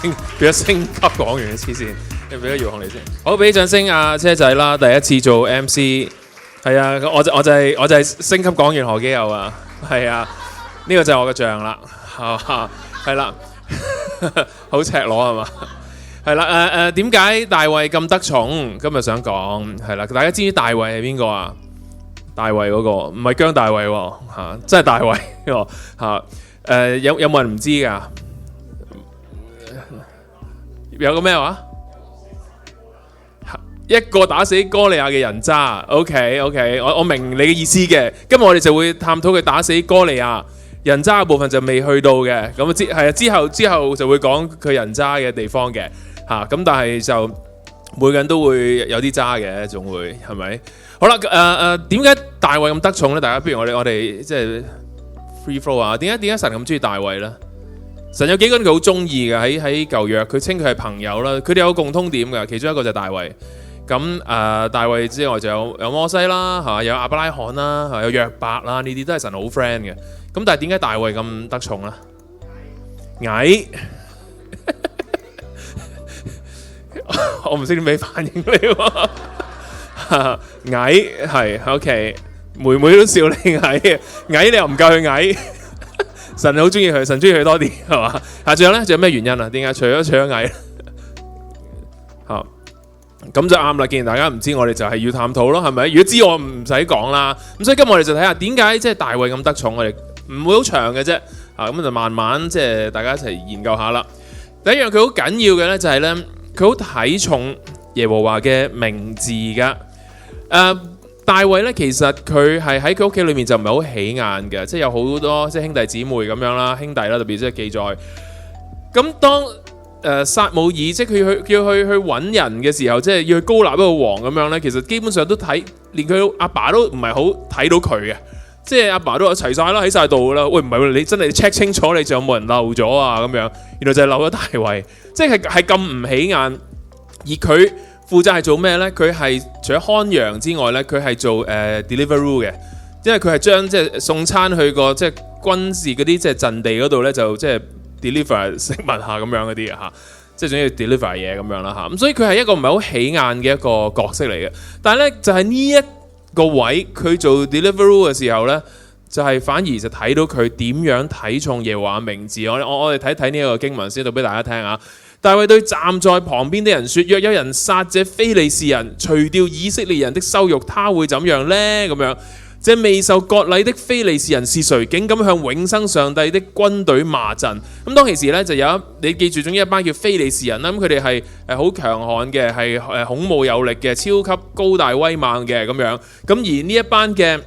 變咗升級講員黐線，你俾咗姚紅嚟先。好，俾掌聲啊車仔啦，第一次做 MC， 係啊，我就係升級講員何基佑啊，係啊，呢個就係我嘅像啦，係啦，好赤裸係嘛？係啦，點解大衛咁得寵？今日想講係啦，大家知唔知大衛係邊個啊？大衛嗰個唔係姜大衛喎，真係大衛喎嚇。有冇人唔知㗎？有個咩話？一個打死哥利亞嘅人渣。OK， 我明你嘅意思嘅。今日我哋就會探討佢打死哥利亞人渣嘅部分就未去到嘅。咁之後就會講佢人渣嘅地方嘅嚇。咁但係就每個人都會有啲渣嘅，總會係咪？好啦，點解大衛咁得寵咧？大家不如我哋即係 free flow 啊！點解神咁中意大衛咧？神有幾個人佢好中意嘅，喺舊約，佢稱佢係朋友啦。佢哋有個共通點嘅，其中一個就係大衛。咁大衛之外就有摩西啦，嚇，有亞伯拉罕啦，有約伯啦，呢啲都係神好 friend 嘅。咁但係點解大衛咁得寵咧？矮，我唔識點俾反應你喎。矮係 OK， 妹妹都笑你矮，矮你又唔夠佢矮。神好中意佢，神中意佢多啲係嘛？仲有咧，仲有咩原因啊？點解除咗矮？嚇，咁就啱啦。既然大家唔知，我哋就係要探討咯，係咪？如果知我唔使講啦。咁所以今日我哋就睇下點解即係大衛咁得寵。我哋唔會好長嘅啫。咁就慢慢即係大家一齊研究下啦。第一樣佢好緊要嘅咧，就係咧佢好睇重耶和華嘅名字噶。大衛咧，其實佢係喺佢屋企裏面就唔係好起眼嘅，即係有好多即係兄弟姊妹咁樣啦，兄弟啦特別即係記載。咁當撒母耳即係佢要去揾人嘅時候，即係要去膏立一個王咁樣咧，其實基本上都睇，連佢阿爸都唔係好睇到佢嘅，即係阿爸都話齊晒啦，喺晒度啦。喂，唔係喎，你真係 check 清楚，你仲有冇人漏咗啊？咁樣，原來就係漏咗大衛，即係咁唔起眼，而佢負責係做咩呢？佢係除咗看羊之外呢，佢係做deliveroo 嘅，因為佢係將即係送餐去個即係軍事嗰啲即係陣地嗰度呢，就即係 deliver 食物下咁樣嗰啲嚇，即係總要 deliver 嘢咁樣啦嚇。咁所以佢係一個唔係好起眼嘅一個角色嚟嘅。但係呢，就係呢一個位佢做 deliveroo 嘅時候呢，就係反而就睇到佢點樣睇重耶和華名字。我哋睇呢一個經文先，讀俾大家聽啊。大衛對站在旁邊的人說：若有人殺這非利士人，除掉以色列人的羞辱，他會怎樣呢？咁樣，這未受割禮的非利士人是誰？竟敢向永生上帝的軍隊罵陣。咁當其時咧，就有你記住，總之一班叫非利士人啦。咁佢哋係好強悍嘅，係孔武有力嘅，超級高大威猛嘅咁樣。咁而呢一班嘅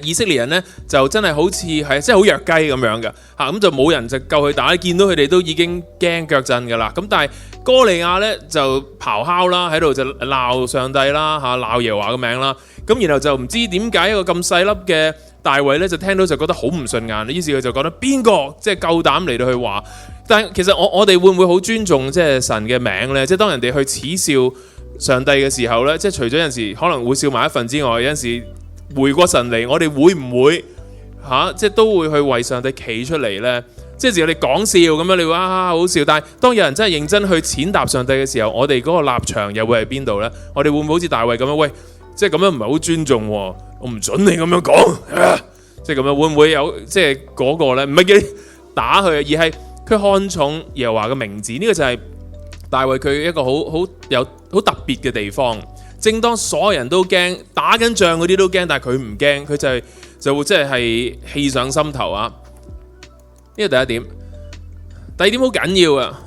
以色列人呢，就真係好似係即係好弱雞咁樣嘅嚇，咁就冇人就夠佢打，見到佢哋都已經驚腳震㗎啦。咁但係哥利亞呢，就咆哮啦，喺度就鬧上帝啦嚇，鬧耶和華嘅名啦。咁然後就唔知點解一個咁細粒嘅大衛呢，就聽到就覺得好唔順眼，於是佢就覺得邊個即係夠膽嚟到去話。但係其實我哋會唔會好尊重即係神嘅名呢？即係當人哋去恥笑上帝嘅時候呢，即係除咗有陣時可能會笑埋一份之外，有陣時回過神嚟，我哋會唔會即係都會去為上帝企出嚟呢？即係時候你講笑咁樣，你話好笑，但係當有人真係認真去踐踏上帝嘅時候，我哋嗰個立場又會係邊度呢？我哋會唔會好似大衛咁樣？喂，即係咁樣唔係好尊重喎，我唔準你咁樣講，即係咁樣會唔會有即係嗰個呢？唔係叫你打佢，而係佢看重耶和華嘅名字。呢個就係大衛佢一個好特別嘅地方。正當所有人都驚，打緊仗嗰啲都驚，但係佢唔驚，佢就會即係氣上心頭啊！呢個第一點。第二點好緊要啊，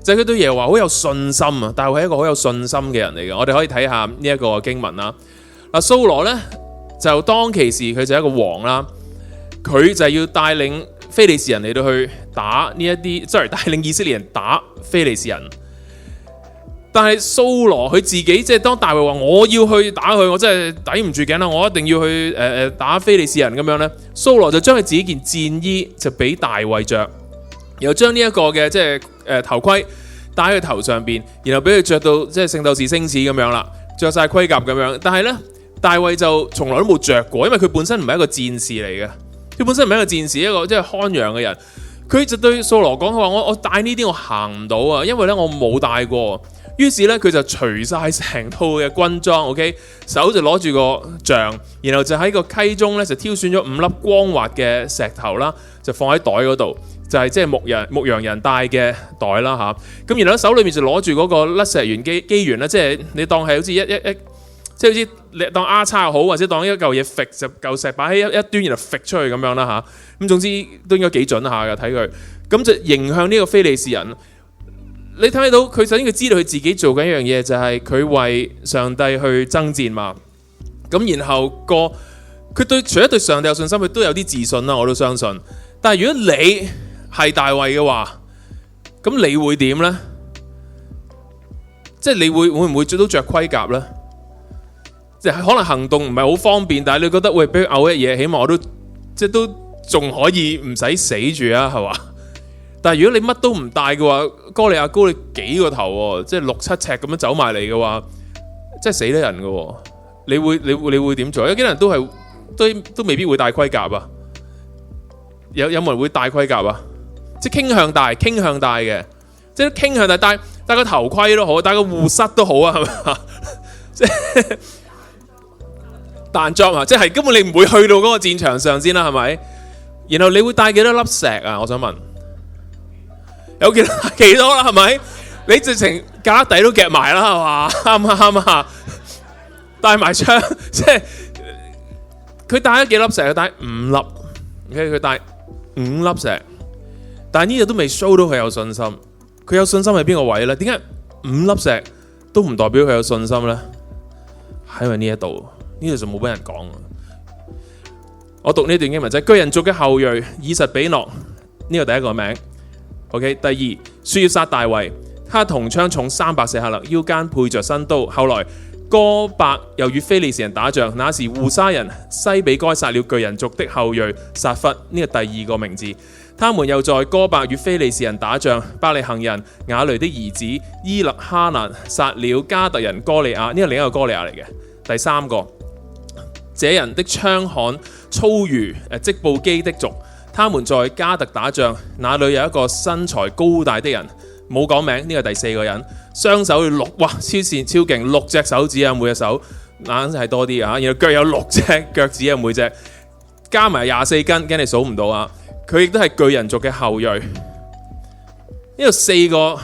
就係佢對耶和華好有信心啊！大衛係一個好有信心嘅人嚟嘅。我哋可以睇下呢一個經文啦。嗱，掃羅呢，就當其時佢就係一個王啦，佢就要帶領非利士人嚟到去打帶領以色列人打非利士人。但係掃羅佢自己即係當大衛話我要去打佢，我真係抵唔住頸啦，我一定要去打非利士人咁樣呢。掃羅就將佢自己件戰衣就俾大衛着，然後將呢一個嘅即係頭盔戴喺佢頭上邊，然後俾佢着到即係聖鬥士星矢咁樣啦，着晒盔甲咁樣。但係呢，大衛就從來都冇着過，因為佢本身唔係一個戰士嚟嘅，佢本身唔係一個戰士，一個即係看羊嘅人。佢就對掃羅講，佢話我帶呢啲我行唔到啊，因為咧我冇帶過。於是咧佢就除晒成套嘅軍裝 ，OK， 手就攞住個杖，然後就喺個溪中咧就挑選咗5粒光滑嘅石頭啦，就放喺袋嗰度，就係即係牧羊人帶嘅袋啦嚇。咁然後手裏面就攞住嗰個甩石圓機緣啦，即係你當係好似即係好似你當丫叉又好，或者當一嚿嘢揈就嚿石擺喺一端，然後揈出去咁樣啦嚇。咁總之都應該幾準下嘅，睇佢。咁就迎向呢個非利士人。你睇到佢首先佢知道佢自己做緊一樣嘢，就係佢為上帝去爭戰嘛。咁然後佢除咗對上帝有信心，佢都有啲自信啦，我都相信。但係如果你係大衛嘅話，咁你會點呢？即係你會唔會都着盔甲呢？即係可能行動唔係好方便，但係你覺得喂，俾佢嘔一嘢，起碼我都即係都仲可以唔使死住啊，係嘛？但係如果你乜都唔帶嘅話，哥利亞高你幾個頭喎，即係6-7尺咁樣走埋嚟嘅話，即係死得人嘅喎。你會點做？有幾多人都未必會戴盔甲啊？有冇人會戴盔甲啊？即係傾向戴嘅，即係傾向戴個頭盔都好，戴個護膝都好啊，係咪？即係彈裝啊！即係根本你唔會去到嗰個戰場上先啦，係咪？然後你會帶幾多粒石啊？我想問。有幾多啦？係咪？你直情架底都夾埋啦，係嘛？啱啊！帶埋槍，即係佢帶咗幾粒石？佢帶5粒。OK， 佢帶5粒石，但係呢度都未 show 到佢有信心。佢有信心喺邊個位咧？點解5粒石都唔代表佢有信心咧？係因為呢度就冇俾人講。我讀呢段經文就係巨人族嘅後裔以實比諾，呢個第一個名。OK， 第二，說要殺大衛，他銅槍重300舍客勒，腰間配着新刀。後來哥伯又與非利士人打仗，那時戶沙人西比該殺了巨人族的後裔撒弗，呢個第2個名字。他們又在哥伯與非利士人打仗，伯利恆人雅雷的兒子伊勒哈難殺了加特人哥利亞，呢個另一個哥利亞嚟嘅。第3個，這人的槍桿粗如織布機的軸。他們在加特打仗，那裏有一個身材高大的人，冇講名，呢個第4個人，雙手要6，哇，超勁，6隻手指啊，每隻手硬係多啲啊，然後腳有6隻腳趾啊，每隻加埋24斤，驚你數唔到啊！佢亦都係巨人族嘅後裔。呢度4個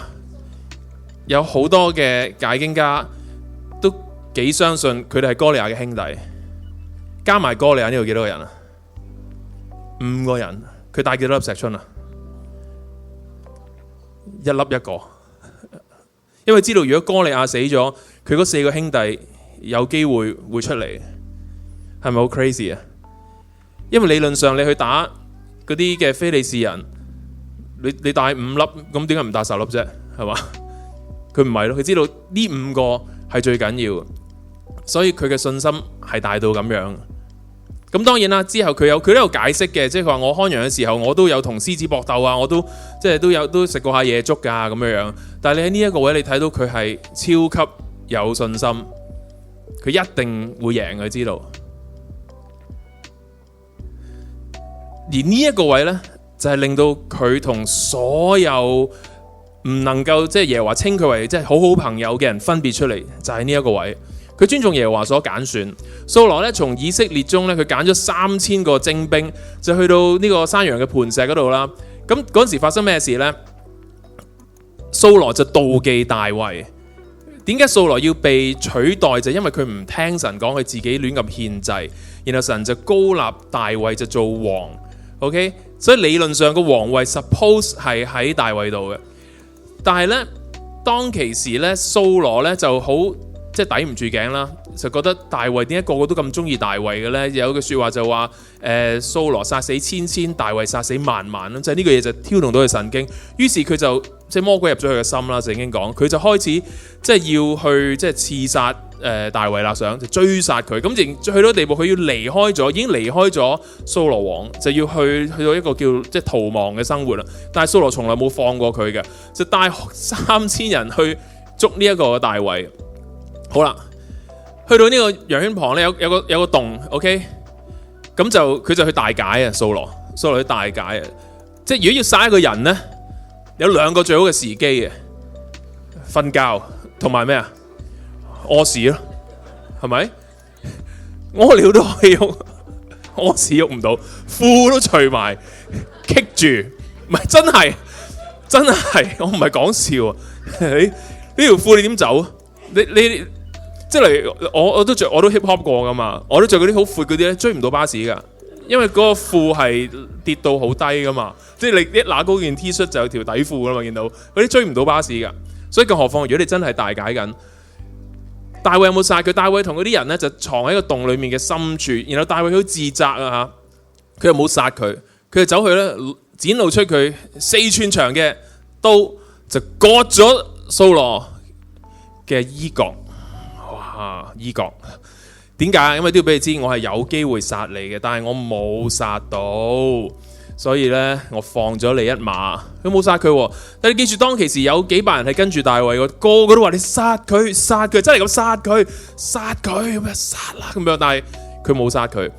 有好多嘅解經家都幾相信佢哋係哥利亞嘅兄弟，加埋哥利亞呢度幾多個人啊？5個人，佢帶幾多粒石春啊？1粒1個，因為知道如果哥利亞死咗，佢嗰4個兄弟有機會會出嚟，係咪好 crazy 啊？因為理論上你去打嗰啲嘅非利士人，你帶5粒，咁點解唔帶10粒啫？係嘛？佢唔係咯，佢知道呢5個係最緊要，所以佢嘅信心係大到咁樣。咁當然啦，之後佢都有解釋嘅，即係佢話我看羊嘅時候，我都有同獅子搏鬥啊，我都即係都食過下野粥㗎咁樣。但係你喺呢一個位，你睇到佢係超級有信心，佢一定會贏，佢知道。而呢一個位呢，就係令到佢同所有唔能夠即係耶和華稱佢為即係好好朋友嘅人分別出嚟，就係呢一個位。佢尊重耶和華所揀選。掃羅咧從以色列中咧，佢揀咗3000個精兵，就去到呢個山羊嘅磐石嗰度啦。咁嗰陣時發生咩事呢？掃羅就妒忌大衛。點解掃羅要被取代？就因為佢唔聽神講，佢自己亂咁獻祭，然後神就高立大衛就做王。OK， 所以理論上個王位 suppose 係喺大衛度嘅。但係呢，當其時呢，掃羅呢就好。即係抵唔住頸啦，就覺得大衛點解個個都咁中意大衛嘅呢？有句說話就話，掃羅殺死千，大衛殺死萬啦，就係呢個嘢就挑動到佢神經。於是佢就即係魔鬼入咗佢嘅心啦，聖經講，佢就開始即係要去即係刺殺大衛啦，想就追殺佢。咁去到地步，佢要離開咗，已經離開咗掃羅王，就要去到一個叫即係逃亡嘅生活啦。但係掃羅從來冇放過佢嘅，就帶3000人去捉呢一個大衛。好啦，去到呢個羊圈旁咧，有個洞 ，OK， 咁就佢就去大解啊，掃羅去大解啊。即係如果要殺一個人呢，有兩個最好嘅時機嘅，瞓覺同埋咩啊？屙屎咯，係咪？屙尿都可以喐，屙屎喐唔到，褲都除埋，棘住，唔係真係，我唔係講笑啊！呢條褲你點走？你即係例如我都 hip hop 過噶嘛，我都着嗰啲好闊嗰啲咧，追唔到巴士噶，因為嗰個褲係跌到好低噶嘛，即係你一拿高件 T 恤就有條底褲噶嘛，見到嗰啲追唔到巴士噶，所以更何況如果你真係大解緊，大衛有冇殺佢？大衛同嗰啲人咧就藏喺個洞裡面嘅深處，然後大衛好自責啊嚇，佢又冇殺佢，佢就走去咧展露出佢4寸長嘅刀，就割咗掃羅嘅衣角。哇！衣角點解？因為都要俾你知，我係有機會殺你嘅，但係我冇殺到，所以咧我放咗你一馬。佢冇殺佢，但係你記住，當其時有幾百人係跟住大衛嘅，個個都話你殺佢，殺佢，真係咁殺佢，殺佢咁樣殺啦咁樣，但係佢冇殺佢。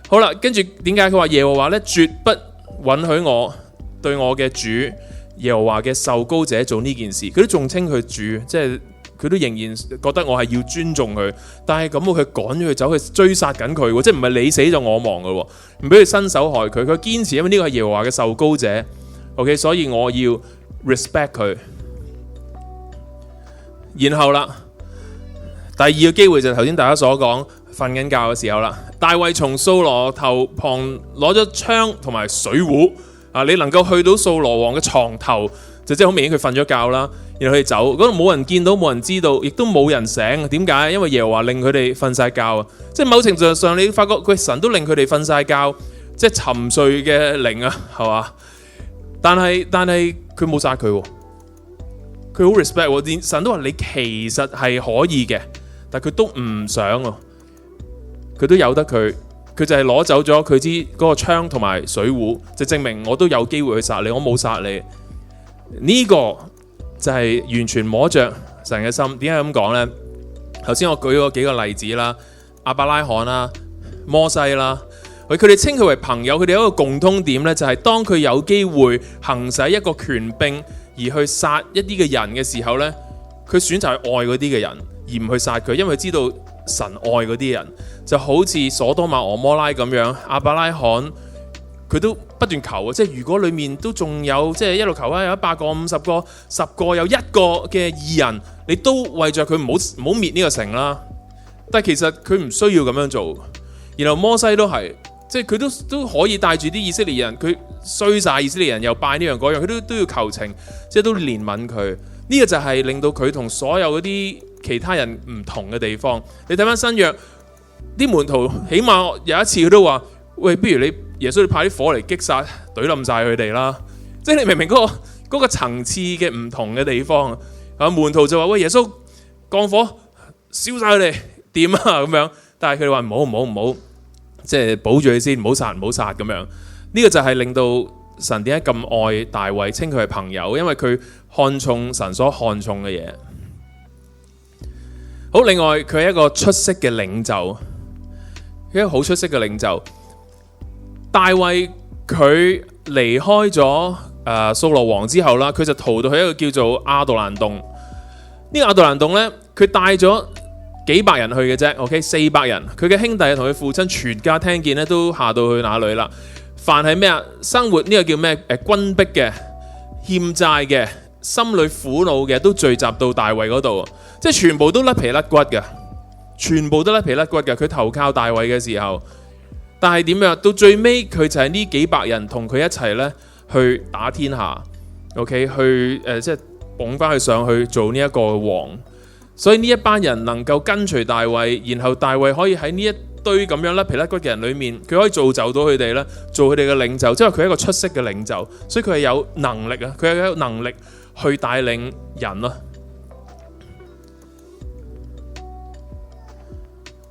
好啦，跟住點解佢話耶和華咧絕不允許我對我嘅主耶和華嘅受膏者做呢件事？佢都仲稱佢主，即係。佢都仍然覺得我係要尊重佢，但係咁佢趕咗佢走去追殺緊佢，即係唔係你死就我亡嘅，唔俾佢伸手害佢。佢堅持，因為呢個係耶和華嘅受膏者 ，OK， 所以我要 respect 佢。然後啦，第二個機會就係頭先大家所講瞓緊覺嘅時候啦，大衛從掃羅頭旁攞咗槍同埋水壺啊，你能夠去到掃羅王嘅床頭，就即係好明顯佢瞓咗覺啦。然後佢哋走，嗰度冇人見到，冇人知道，亦都冇人醒。點解？因為耶和華令佢哋瞓晒覺啊！即係某程度上，你發覺佢神都令佢哋瞓晒覺，即係沉睡嘅靈啊，係嘛？但係佢冇殺佢，佢好 respect。神都話你其實係可以嘅，但係佢都唔想啊，佢都由得佢，佢就係攞走咗佢支嗰個槍同埋水壺，就證明我都有機會去殺你，我冇殺你。呢個就係完全摸着神嘅心。點解咁講呢？頭先我舉咗幾個例子啦，亞伯拉罕啦、摩西啦，佢哋稱佢為朋友，佢哋有一個共通點呢，就係當佢有機會行使一個權柄而去殺一啲嘅人嘅時候呢，佢選擇去愛嗰啲嘅人，而唔去殺佢，因為知道神愛嗰啲人，就好似所多瑪俄摩拉咁樣，亞伯拉罕。佢都不斷求啊，即係如果裡面都仲有，即係一路求啊，有100個、50個、10個，有1個嘅義人，你都為着佢唔好滅呢個城啦。但係其實佢唔需要咁樣做。然後摩西都係，即係佢都可以帶住啲以色列人，佢衰晒以色列人又拜呢樣嗰樣，佢都要求情，即係都憐憫佢。呢個就係令到佢同所有嗰啲其他人唔同嘅地方。你睇翻新約啲門徒，起碼有一次佢都話：喂，不如你耶穌你派啲火嚟擊殺，懟冧晒佢哋啦！即係你明明嗰個層次嘅唔同嘅地方啊，門徒就話：喂，耶穌降火燒晒佢哋，掂啊咁樣。但係佢哋話唔好，即係保住佢先，唔好殺咁樣。呢個就係令到神點解咁愛大衛，稱佢係朋友，因為佢看重神所看重嘅嘢。好，另外佢係一個出色嘅領袖，一個好出色嘅領袖。大衛佢離開咗掃羅王之後啦，佢就逃到去一個叫做亞杜蘭洞。呢個亞杜蘭洞呢，佢帶咗幾百人去嘅啫，OK， 400人。佢嘅兄弟同佢父親全家聽見咧，都下到去哪裏啦？凡係咩啊？生活呢個叫咩？軍逼嘅、欠債嘅、心裏苦惱嘅，都聚集到大衛嗰度，即係全部都甩皮甩骨嘅，全部都甩皮甩骨嘅。佢投靠大衛嘅時候。但係點樣？到最尾佢就係呢幾百人同佢一齊咧去打天下 ，OK， 去即係捧翻佢上去做呢一個王。所以呢一班人能夠跟隨大衛，然後大衛可以喺呢一堆咁樣甩皮甩骨嘅人裏面，佢可以造就到佢哋咧，做佢哋嘅領袖。即係佢係一個出色嘅領袖，所以佢係有能力啊，佢係有能力去帶領人咯。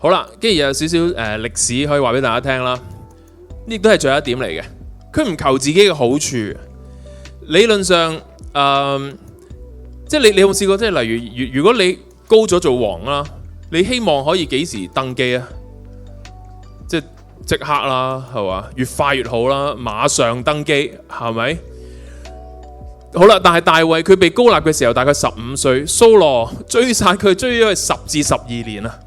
好啦，跟住有少少歷史可以話俾大家聽啦。呢都係最後一點嚟嘅。佢唔求自己嘅好處。理論上，即係你有冇試過？即係例如，如果你高咗做王啦，你希望可以幾時登基啊？即係即刻啦，係嘛？越快越好啦，馬上登基，係咪？好啦，但係大衛佢被膏立嘅時候大概15歲，掃羅追殺佢追咗佢10至12年啊，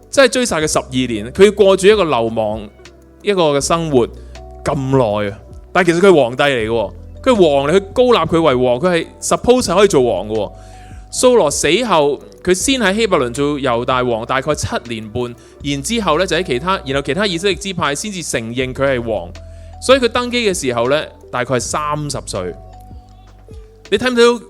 即係追殺佢12年，佢要過住一個流亡一個嘅生活咁耐啊！但係其實佢係皇帝嚟嘅，佢係王嚟，佢膏立佢為王，佢係 suppose 可以做王嘅。掃羅死後，佢先喺希伯倫做猶大王，大概7年半，然之後咧就喺其他以色列支派先至承認佢係王，所以佢登基嘅時候咧，大概係30歲。你睇唔睇到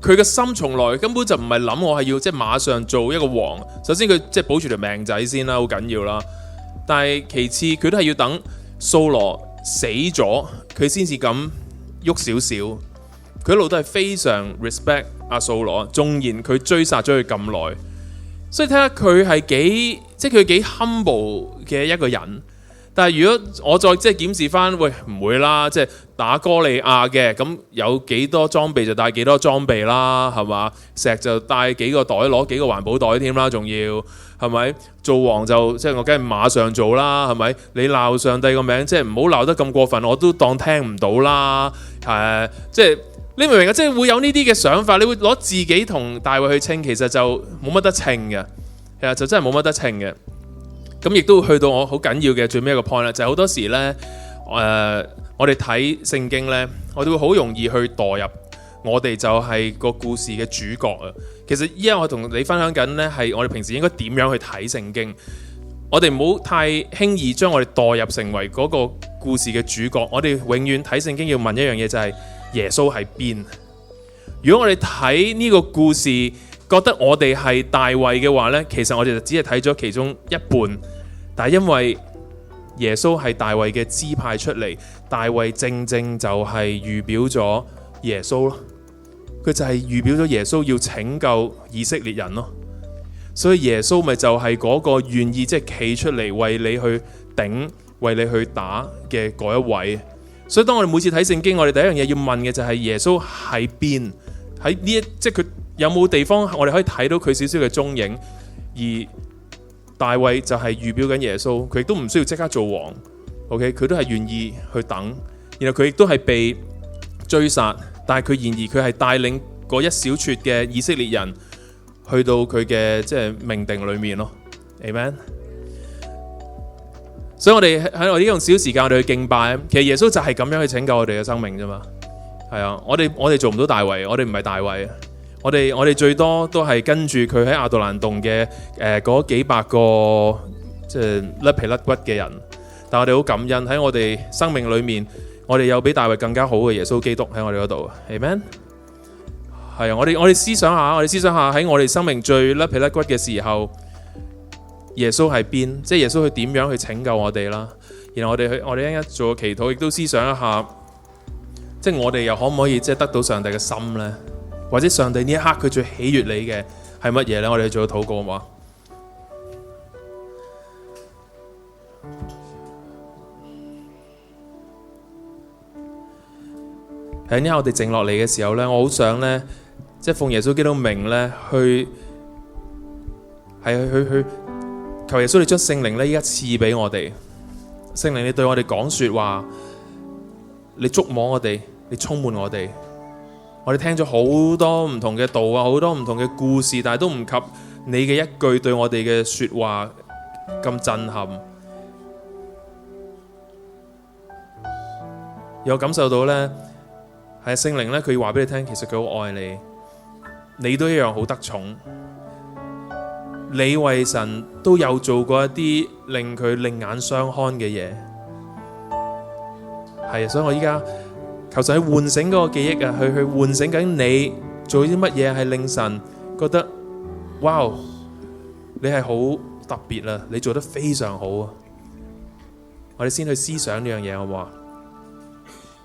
佢嘅心從來根本就唔係諗我係要即係馬上做一個王。首先佢即係保住條命仔先啦，好緊要啦。但係其次佢都係要等掃羅死咗，佢先至咁喐少少。佢一路都係非常 respect 阿掃羅，縱然佢追殺咗佢咁耐，所以睇下佢係幾即係佢幾 humble 嘅一個人。但係如果我再即係檢視翻，喂唔會啦，即係打歌利亞嘅咁有幾多裝備就帶幾多裝備啦，係嘛？石就帶幾個袋，攞幾個環保袋添啦，仲要係咪？做王就即係我梗係馬上做啦，係咪？你鬧上帝個名，即係唔好鬧得咁過分，我都當聽唔到啦。即係你明唔明啊？即係會有呢啲嘅想法，你會攞自己同大衛去稱，其實就冇乜得稱嘅，其實就真係冇乜得稱嘅。咁亦都去到我好緊要嘅最尾一個 point 啦，就係好多時呢，我哋睇聖經呢，我哋會好容易去墮入我哋就係個故事嘅主角啊。其實依家我同你分享緊呢，係我哋平時應該點樣去睇聖經。我哋唔好太輕易將我哋墮入成為嗰個故事嘅主角。我哋永遠睇聖經要問一樣嘢，就係耶穌喺邊？如果我哋睇呢個故事覺得我哋係大衛嘅話呢，其實我哋就只係睇咗其中一半。但係因為耶穌係大衛嘅支派出嚟，大衛正正就係預表咗耶穌咯。佢就係預表咗耶穌要拯救以色列人咯。所以耶穌咪就係嗰個願意即係企出嚟為你去頂、為你去打嘅嗰一位。所以當我哋每次睇聖經，我哋第一樣嘢要問嘅就係耶穌喺邊？喺呢一即係佢有冇地方我哋可以睇到佢少少嘅蹤影？而大衛就係預表緊耶穌，佢亦都唔需要即刻做王 ，OK， 佢都係願意去等，然後佢亦都係被追殺，但係然而佢係帶領嗰一小撮嘅以色列人去到佢嘅即係命定裏面咯 ，Amen。所以我哋喺我呢用少時間我哋去敬拜，其實耶穌就係咁樣去拯救我哋嘅生命啫嘛，係啊，我哋做唔到大衛，我哋唔係大衛。我哋最多都係跟住佢喺亞杜蘭洞嘅嗰幾百個即係甩皮甩骨嘅人，但我哋好感恩喺我哋生命裏面，我哋有比大衛更加好嘅耶穌基督喺我哋嗰度 ，Amen。係啊，我哋思想下喺我哋生命最甩皮甩骨嘅時候，耶穌喺邊？即係耶穌去點樣去拯救我哋啦？然後我哋一做個祈禱，亦都思想一下，即係我哋又可唔可以即係得到上帝嘅心呢？或者上帝呢一刻佢最喜悅你嘅係乜嘢呢？我哋去做個禱告好嘛？喺呢刻我哋靜落嚟嘅時候呢，我好想呢，即係奉耶穌基督名呢，去求耶穌你將聖靈呢依家賜俾我哋，聖靈你對我哋講說話，你觸摸我哋，你充滿我哋。我哋聽咗好多唔同嘅道啊，好多唔同嘅故事，但係都唔及你嘅一句對我哋嘅說話咁震撼。有感受到呢，係聖靈呢，佢要話俾你聽，其實佢好愛你，你都一樣好得寵。你為神都有做過一啲令佢另眼相看嘅嘢，係啊，所以我依家求神去喚醒嗰個記憶啊，去喚醒緊你做啲乜嘢係令神覺得，哇，你係好特別啊，你做得非常好啊！我哋先去思想呢樣嘢好唔好啊？